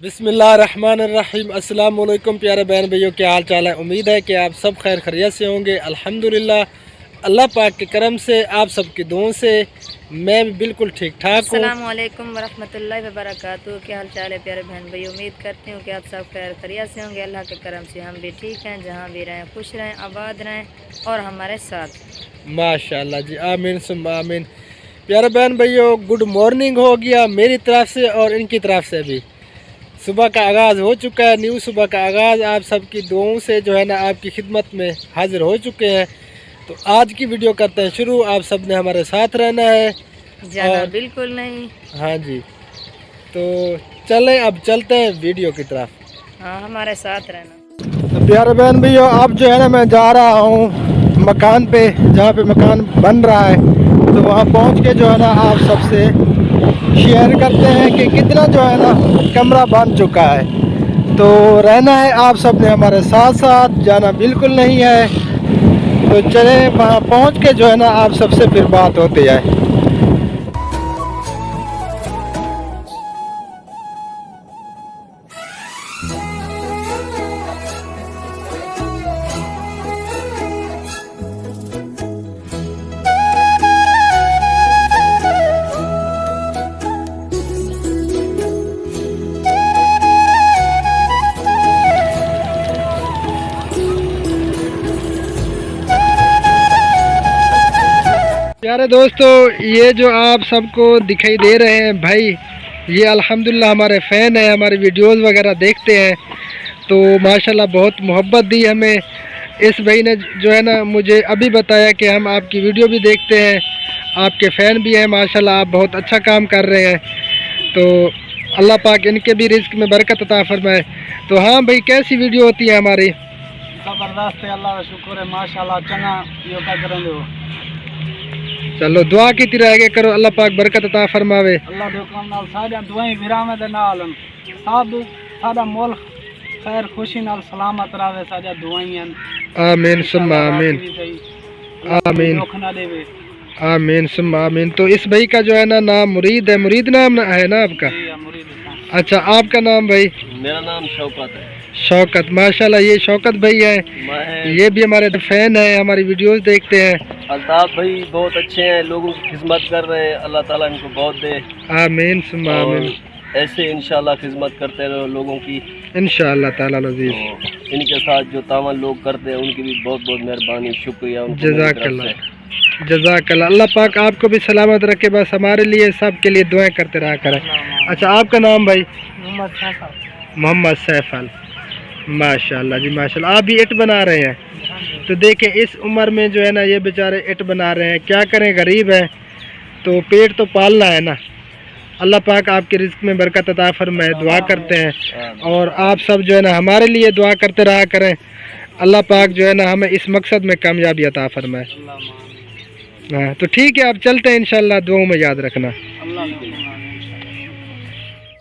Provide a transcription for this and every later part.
बिस्मिल्लाहिर्रहमानिर्रहीम। अस्सलाम वालेकुम प्यारे बहन भाइयों, क्या हाल चाल है। उम्मीद है कि आप सब खैर खैरियत से होंगे। अल्हम्दुलिल्लाह, अल्लाह पाक के करम से, आप सबकी दुआओं से मैं भी बिल्कुल ठीक ठाक हूँ। अस्सलाम वालेकुम वरहमतुल्लाहि वबरकातुहू। क्या हाल चाल है प्यारे बहन भाइयों, उम्मीद करती हूँ कि आप सब खैर खैरियत से होंगे। अल्लाह के करम से हम भी ठीक हैं, जहाँ भी रहें खुश रहें, आबाद रहें और हमारे साथ। माशाल्लाह जी, आमीन सुम्मा आमीन। प्यारे बहन भाइयों, गुड मॉर्निंग हो गया मेरी तरफ से और इनकी तरफ से भी। सुबह का आगाज़ हो चुका है, न्यू सुबह का आगाज़ आप सबकी दुआओं से जो है ना आपकी खिदमत में हाजिर हो चुके हैं। तो आज की वीडियो करते हैं शुरू। आप सब ने हमारे साथ रहना है, जाना और बिल्कुल नहीं। हाँ जी, तो चलें अब चलते हैं वीडियो की तरफ। हाँ, हमारे साथ रहना। तो प्यारे बहन भैया, अब जो है ना मैं जा रहा हूँ मकान पे, जहाँ पे मकान बन रहा है। तो वहाँ पहुँच के जो है ना आप सबसे शेयर करते हैं कि कितना जो है ना कमरा बन चुका है। तो रहना है आप सब ने हमारे साथ साथ, जाना बिल्कुल नहीं है। तो चलें वहाँ पहुँच के जो है ना आप सबसे फिर बात होती है। प्यारे दोस्तों, ये जो आप सबको दिखाई दे रहे हैं भाई, ये अल्हम्दुलिल्लाह हमारे फ़ैन हैं, हमारी वीडियोस वगैरह देखते हैं। तो माशाल्लाह बहुत मोहब्बत दी हमें। इस भाई ने जो है ना मुझे अभी बताया कि हम आपकी वीडियो भी देखते हैं, आपके फ़ैन भी हैं। माशाल्लाह आप बहुत अच्छा काम कर रहे हैं। तो अल्लाह पाक इनके भी रिज़्क़ में बरकत अता फरमाए। तो हाँ भाई, कैसी वीडियो होती है हमारी? ज़बरदस्त है, अल्लाह का शुक्र है, माशाल्लाह। चना यो क्या करेंगे वो, चलो दुआ की तरह आगे करो, अल्लाह पाक बरकत अता फरमावे। अल्लाह दे हुक्म नाल सारियां दुआएं विरामे दे नाल सब सारा मुल्क खैर खुशी नाल सलामत रहे, सारियां दुआएं। आमीन सुम्मा आमीन, आमीन दुख ना देवे। आमीन सुम्मा आमीन। तो इस भाई का जो है ना नाम मुरीद है, मुरीद नाम है ना आपका? जी, मुरीद है। अच्छा, आपका नाम भाई? मेरा नाम शौकत है। शौकत, माशाल्लाह ये शौकत भाई है, ये भी हमारे फैन है, हमारी वीडियोस देखते हैं। अल्ताफ भाई बहुत अच्छे हैं, लोगों की खिदमत कर रहे हैं, अल्लाह ताला इनको बहुत दे। आमीन सुम्मा आमीन। ऐसे इंशाल्लाह खिदमत करते रहो लोगों की, इंशाअल्लाह ताला अज़ीज़। तो इनके साथ जो तावन लोग करते हैं उनकी भी बहुत बहुत मेहरबानी, शुक्रिया उनको। जज़ाकल्लाह जज़ाकल्लाह, अल्लाह पाक आपको भी सलामत रखे, बस हमारे लिए सब के लिए दुआएं करते रहा करें। अच्छा, आपका नाम भाई? मोहम्मद सैफल। माशाल्लाह जी माशाल्लाह, आप भी ईंट बना रहे हैं? तो देखें इस उम्र में जो है ना ये बेचारे ईंट बना रहे हैं, क्या करें, गरीब हैं तो पेट तो पालना है ना। अल्लाह पाक आपके रिज़्क़ में बरकत अता फरमाए, दुआ करते हैं। और आप सब जो है ना हमारे लिए दुआ करते रहा करें, अल्लाह पाक जो है ना हमें इस मकसद में कामयाबी अता फरमाए। हाँ, तो ठीक है, आप चलते हैं, इंशाल्लाह दुआओं में याद रखना।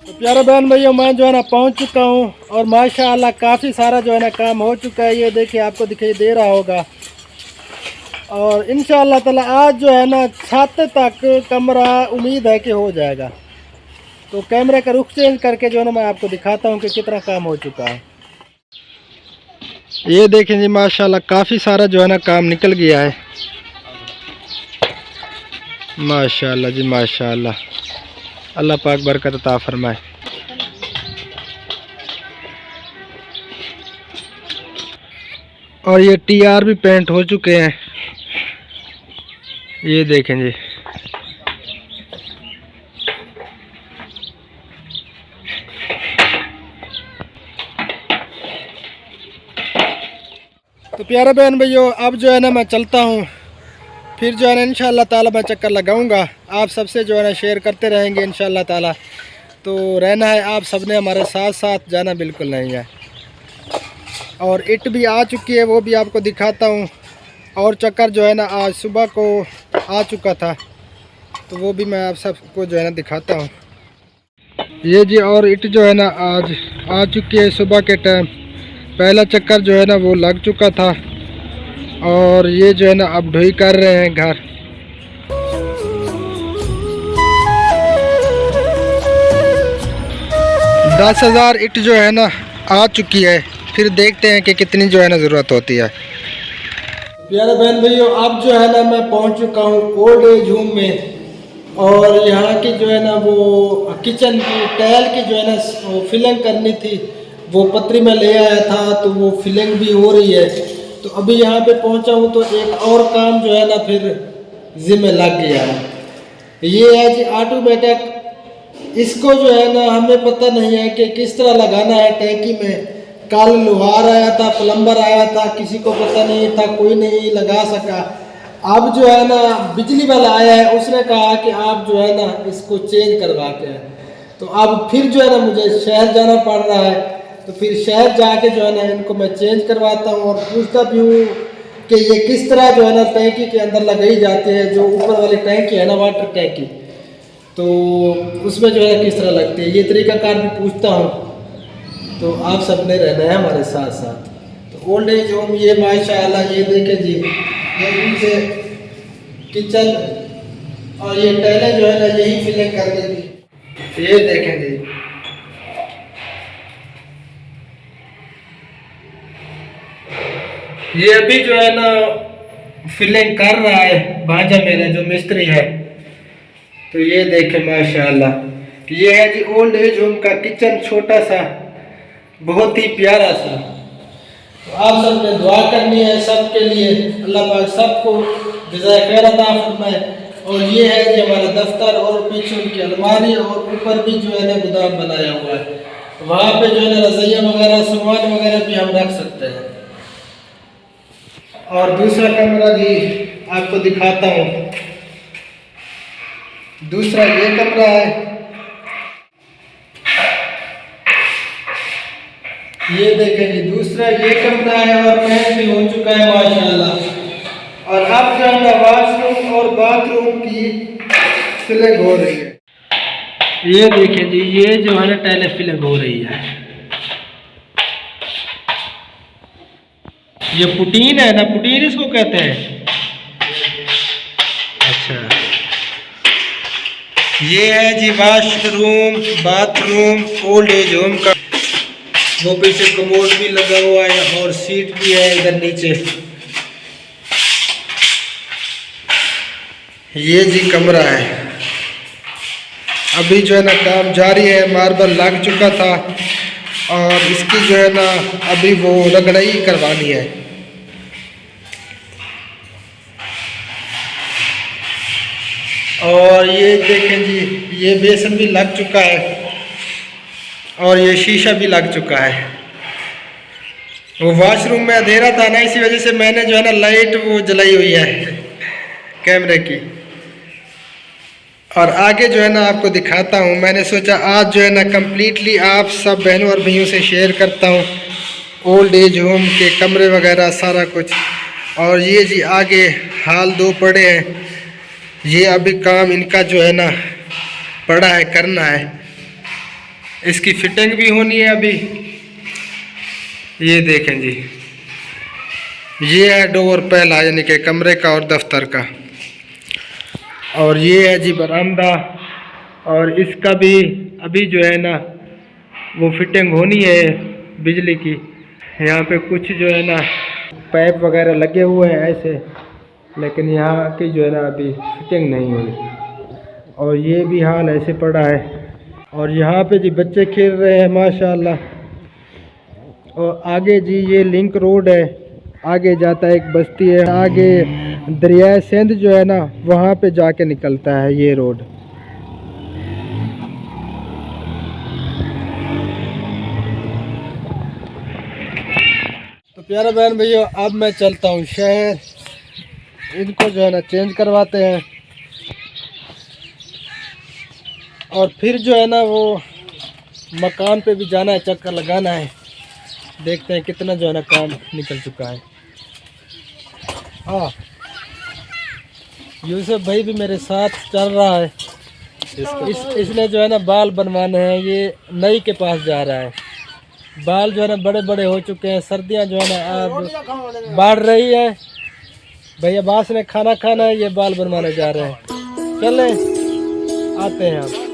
तो प्यारे बहन भैया, मैं जो है ना पहुंच चुका हूं और माशाअल्लाह काफ़ी सारा जो है ना काम हो चुका है। ये देखिए, आपको दिखाई दे रहा होगा। और इंशाअल्लाह ताला आज जो है ना छत तक कमरा उम्मीद है कि हो जाएगा। तो कैमरे का रुख चेंज करके जो है ना मैं आपको दिखाता हूं कि कितना काम हो चुका है। ये देखें जी, माशाअल्लाह काफ़ी सारा जो है ना काम निकल गया है। माशाअल्लाह जी माशाअल्लाह, अल्लाह पाक बरकत अता फरमाए। और ये टीआर भी पेंट हो चुके हैं, ये देखें जी। तो प्यारे बहन भैया, अब जो है ना मैं चलता हूँ, फिर जो है ना इंशाअल्लाह ताला मैं चक्कर लगाऊंगा। आप सबसे जो है ना शेयर करते रहेंगे इंशाअल्लाह ताला। तो रहना है आप सब ने हमारे साथ साथ, जाना बिल्कुल नहीं है। और ईंट भी आ चुकी है, वो भी आपको दिखाता हूँ। और चक्कर जो है ना आज सुबह को आ चुका था, तो वो भी मैं आप सबको जो है ना दिखाता हूँ। ये जी, और ईंट जो है ना आज आ चुकी है सुबह के टाइम। पहला चक्कर जो है ना वो लग चुका था, और ये जो है ना अब ढोई कर रहे हैं घर। 10,000 ईंट जो है ना आ चुकी है। फिर देखते हैं कि कितनी जो है ना ज़रूरत होती है। प्यारे बहन भाइयों, अब जो है ना मैं पहुंच चुका हूं ओल्ड एज होम में। और यहाँ की जो है ना वो किचन की टाइल की जो है ना वो फिलिंग करनी थी, वो पत्री में ले आया था, तो वो फिलिंग भी हो रही है। तो अभी यहाँ पे पहुँचा हूँ तो एक और काम जो है ना फिर जिम्मे लग गया है। ये है जी ऑटोमेटिक। इसको जो है ना हमें पता नहीं है कि किस तरह लगाना है टैंकी में। कल लोहार आया था, प्लम्बर आया था, किसी को पता नहीं था, कोई नहीं लगा सका। अब जो है ना बिजली वाला आया है, उसने कहा कि आप जो है ना इसको चेंज करवा के हैं। तो अब फिर जो है ना मुझे शहर जाना पड़ रहा है। तो फिर शहर जाके जो है ना इनको मैं चेंज करवाता हूँ और पूछता भी हूँ कि ये किस तरह जो है ना टैंकी के अंदर लगाई जाती है। जो ऊपर वाली टैंकी है ना, वाटर टैंकी, तो उसमें जो है किस तरह लगती है, ये तरीकाकार भी पूछता हूँ। तो आप सब ने रहना है हमारे साथ साथ। तो ओल्ड एज होम ये माशाल्लाह, ये देखें जी, ये पीछे किचन और ये टाइलें जो है ना यही फिलिंग करनी थी। ये देखें जी, ये अभी जो है ना फिलिंग कर रहा है भांजा मेरा जो मिस्त्री है। तो ये देखें माशाल्लाह, ये है जी ओल्ड एज होम का किचन, छोटा सा, बहुत ही प्यारा सा। तो आप सब ने दुआ करनी है सबके लिए, अल्लाह पाक सबको जज़ाए खैर अता फरमाए। और ये है जी हमारा दफ्तर, और पीछे उनकी अलमारी, और ऊपर भी जो है ना गोदाम बनाया हुआ है। वहाँ पे जो है ना रज़ाइयाँ वगैरह, सामान वगैरह भी हम रख सकते हैं। और दूसरा कमरा भी आपको दिखाता हूँ। दूसरा ये कमरा है, ये देखें जी, दूसरा ये कमरा है और महल भी हो चुका है माशाल्लाह। और अब जो है ना वॉशरूम और बाथरूम की फिलिंग हो रही है। ये देखें जी, ये जो है ना टाइलें फिलिंग हो रही है। ये पुटीन है ना, पुटीन इसको कहते हैं। अच्छा, ये है जी washroom bathroom old age home का। वो पीछे कमोड भी लगा हुआ है और सीट भी है इधर नीचे। ये जी कमरा है। अभी जो है ना काम जारी है, मार्बल लग चुका था और इसकी जो है ना अभी वो रगड़ाई करवानी है। और ये देखें जी, ये बेसन भी लग चुका है और ये शीशा भी लग चुका है। वो वॉशरूम में अंधेरा था ना, इसी वजह से मैंने जो है ना लाइट वो जलाई हुई है कैमरे की। और आगे जो है ना आपको दिखाता हूँ। मैंने सोचा आज जो है ना कम्प्लीटली आप सब बहनों और भाइयों से शेयर करता हूँ ओल्ड एज होम के कमरे वगैरह सारा कुछ। और ये जी आगे हाल 2 पड़े हैं, ये अभी काम इनका जो है ना पड़ा है, करना है। इसकी फिटिंग भी होनी है अभी। ये देखें जी, ये है डोर पहला, यानी कि कमरे का और दफ्तर का। और ये है जी बरामदा, और इसका भी अभी जो है ना वो फिटिंग होनी है बिजली की। यहाँ पे कुछ जो है ना पाइप वगैरह लगे हुए हैं ऐसे, लेकिन यहाँ की जो है ना अभी फिटिंग नहीं हुई। और ये भी हाल ऐसे पड़ा है। और यहाँ पे जी बच्चे खेल रहे हैं माशाल्लाह। और आगे जी ये लिंक रोड है, आगे जाता है एक बस्ती है, आगे दरिया सिंध जो है ना वहाँ पे जाके निकलता है ये रोड। तो प्यारे बहन भैया, अब मैं चलता हूँ शहर, इनको जो है ना चेंज करवाते हैं और फिर जो है ना वो मकान पे भी जाना है, चक्कर लगाना है। देखते हैं कितना जो है ना काम निकल चुका है। हाँ, यूसुफ भाई भी मेरे साथ चल रहा है। इसने जो है ना बाल बनवाने हैं, ये नई के पास जा रहा है। बाल जो है ना बड़े बड़े हो चुके हैं, सर्दियां जो है ना अब बढ़ रही है। भैया बास ने खाना खाना है, ये बाल बनवाने जा रहे हैं। चले आते हैं आप।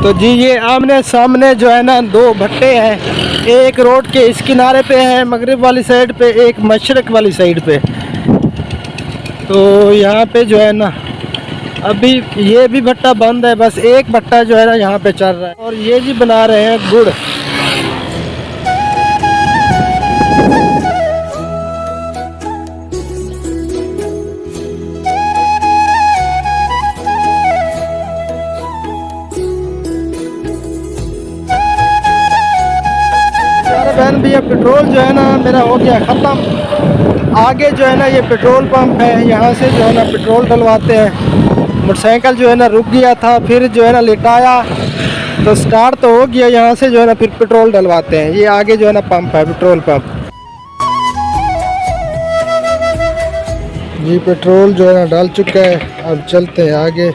तो जी ये आमने सामने जो है ना दो भट्टे हैं, एक रोड के इस किनारे पे है मगरिब वाली साइड पे, एक मशरक वाली साइड पे। तो यहाँ पे जो है ना अभी ये भी भट्टा बंद है, बस एक भट्टा जो है ना यहाँ पे चल रहा है। और ये जी बना रहे हैं गुड़। बहन भैया पेट्रोल जो है ना मेरा हो गया ख़त्म। आगे जो है ना ये पेट्रोल पंप है, यहाँ से जो है ना पेट्रोल डलवाते हैं। मोटरसाइकिल जो है ना रुक गया था, फिर जो है ना लिटाया तो स्टार्ट तो हो गया, यहाँ से जो है ना फिर पेट्रोल डलवाते हैं। ये आगे जो है ना पंप है, पेट्रोल पंप जी। पेट्रोल जो है ना डाल चुका है, अब चलते हैं आगे।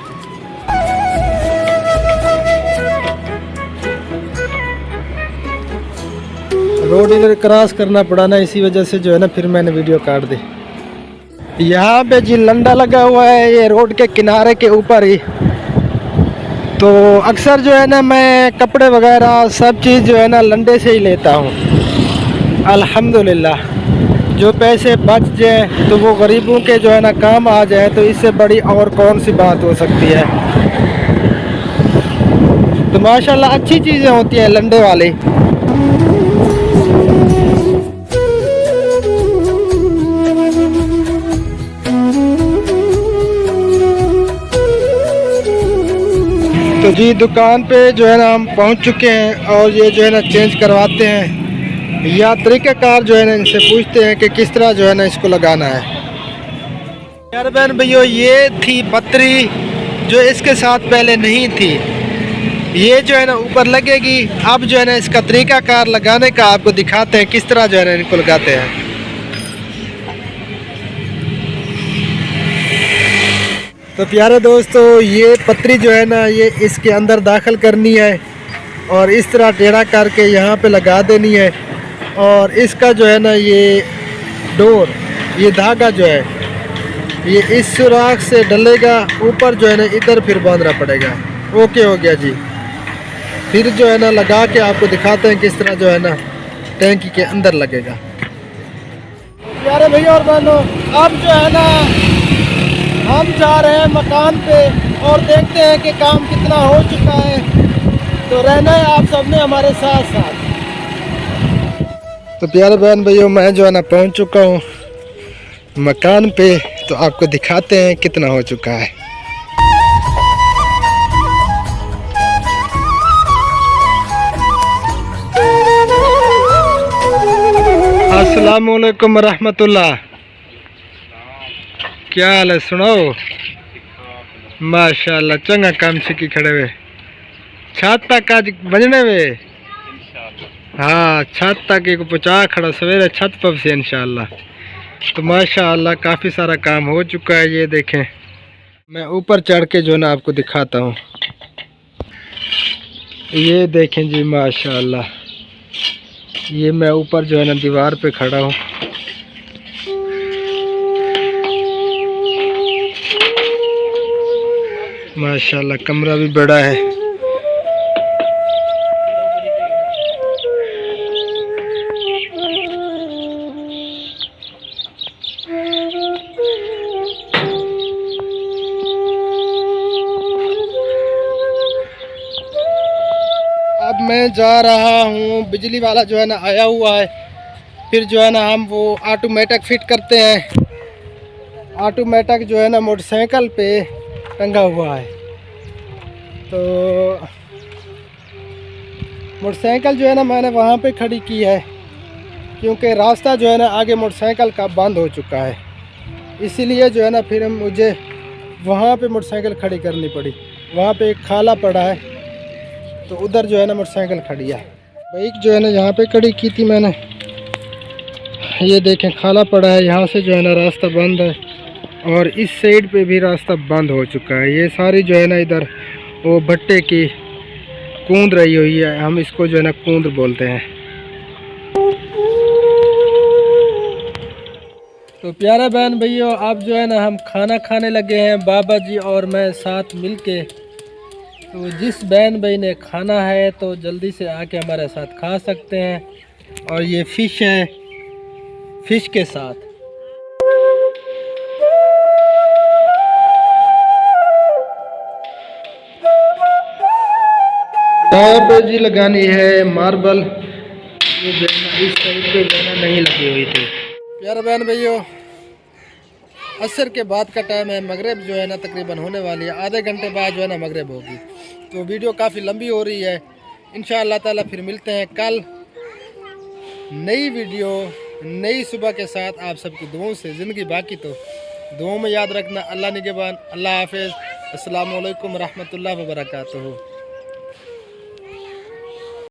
रोड इधर क्रॉस करना पड़ा ना, इसी वजह से जो है ना फिर मैंने वीडियो काट दी। यहाँ पे जी लंडा लगा हुआ है, ये रोड के किनारे के ऊपर ही। तो अक्सर जो है ना मैं कपड़े वगैरह सब चीज़ जो है ना लंडे से ही लेता हूँ। अल्हम्दुलिल्लाह जो पैसे बच जाए तो वो गरीबों के जो है ना काम आ जाए, तो इससे बड़ी और कौन सी बात हो सकती है। तो माशाल्लाह अच्छी चीज़ें होती हैं लंडे वाली। तो जी दुकान पे जो है ना हम पहुंच चुके हैं, और ये जो है ना चेंज करवाते हैं, या तरीक़ाकार जो है ना इनसे पूछते हैं कि किस तरह जो है ना इसको लगाना है। यार बहन भैया ये थी पतरी जो इसके साथ पहले नहीं थी, ये जो है ना ऊपर लगेगी। अब जो है ना इसका तरीक़ाकार लगाने का आपको दिखाते हैं किस तरह जो है ना इनको लगाते हैं। तो प्यारे दोस्तों ये पतरी जो है ना ये इसके अंदर दाखिल करनी है, और इस तरह टेढ़ा करके यहाँ पे लगा देनी है। और इसका जो है ना ये डोर, ये धागा जो है ये इस सुराख से डलेगा ऊपर, जो है ना इधर फिर बांधना पड़ेगा। ओके हो गया जी। फिर जो है ना लगा के आपको दिखाते हैं किस तरह जो है ना टैंकी के अंदर लगेगा। प्यारे भैया और बहनों अब जो है ना हम जा रहे हैं मकान पे, और देखते हैं कि काम कितना हो चुका है। तो रहना है आप सबने हमारे साथ साथ। तो प्यारे बहन भैया मैं जो है ना पहुंच चुका हूं मकान पे, तो आपको दिखाते हैं कितना हो चुका है। अस्सलाम वालेकुम रहमतुल्लाह। क्या हाल है सुनाओ। माशाल्लाह चंगा काम सीखी खड़े हुए। छत तक आज बजने वे। हाँ छत तक एक पहुँचा खड़ा सवेरे छत पर से इंशाल्लाह। तो माशाल्लाह काफ़ी सारा काम हो चुका है। ये देखें मैं ऊपर चढ़ के जो ना आपको दिखाता हूँ। ये देखें जी माशाल्लाह, ये मैं ऊपर जो है ना दीवार पे खड़ा हूँ। माशाल्लाह कमरा भी बड़ा है। अब मैं जा रहा हूँ, बिजली वाला जो है ना आया हुआ है। फिर जो है ना हम वो ऑटोमेटिक फिट करते हैं। ऑटोमेटिक जो है ना मोटरसाइकिल पे टंगा हुआ है। तो मोटरसाइकिल जो है ना मैंने वहाँ पे खड़ी की है, क्योंकि रास्ता जो है ना आगे मोटरसाइकिल का बंद हो चुका है। इसीलिए जो है ना फिर मुझे वहाँ पे मोटरसाइकिल खड़ी करनी पड़ी। वहाँ पे एक खाला पड़ा है, तो उधर जो है ना मोटरसाइकिल खड़ी है। बाइक जो है ना यहाँ पे खड़ी की थी मैंने। ये देखें खाला पड़ा है, यहाँ से जो है ना रास्ता बंद है, और इस साइड पे भी रास्ता बंद हो चुका है। ये सारी जो है ना इधर वो भट्टे की कूंद रही हुई है, हम इसको जो है ना कूंद बोलते हैं। तो प्यारे बहन भैया अब जो है ना हम खाना खाने लगे हैं, बाबा जी और मैं साथ मिलके। तो तो जिस बहन भाई ने खाना है तो जल्दी से आके हमारे साथ खा सकते हैं। और ये फ़िश है, फ़िश के साथ यहाँ पे जी लगानी है मार्बल। ये जो है ना इस साइड पे जो है ना नहीं लगी हुई थी। प्यारे बहन भाइयों, असर के बाद का टाइम है, मगरिब जो है ना तकरीबन होने वाली है, आधे घंटे बाद जो है ना मगरिब होगी। तो वीडियो काफ़ी लंबी हो रही है। इंशाअल्लाह ताला फिर मिलते हैं कल नई वीडियो नई सुबह के साथ। आप सबकी दुआओं से ज़िंदगी बाकी, तो दुआओं में याद रखना। अल्लाह निगहबान, अल्लाह हाफिज़, अस्सलामु अलैकुम रहमतुल्लाहि व बरकातुहू।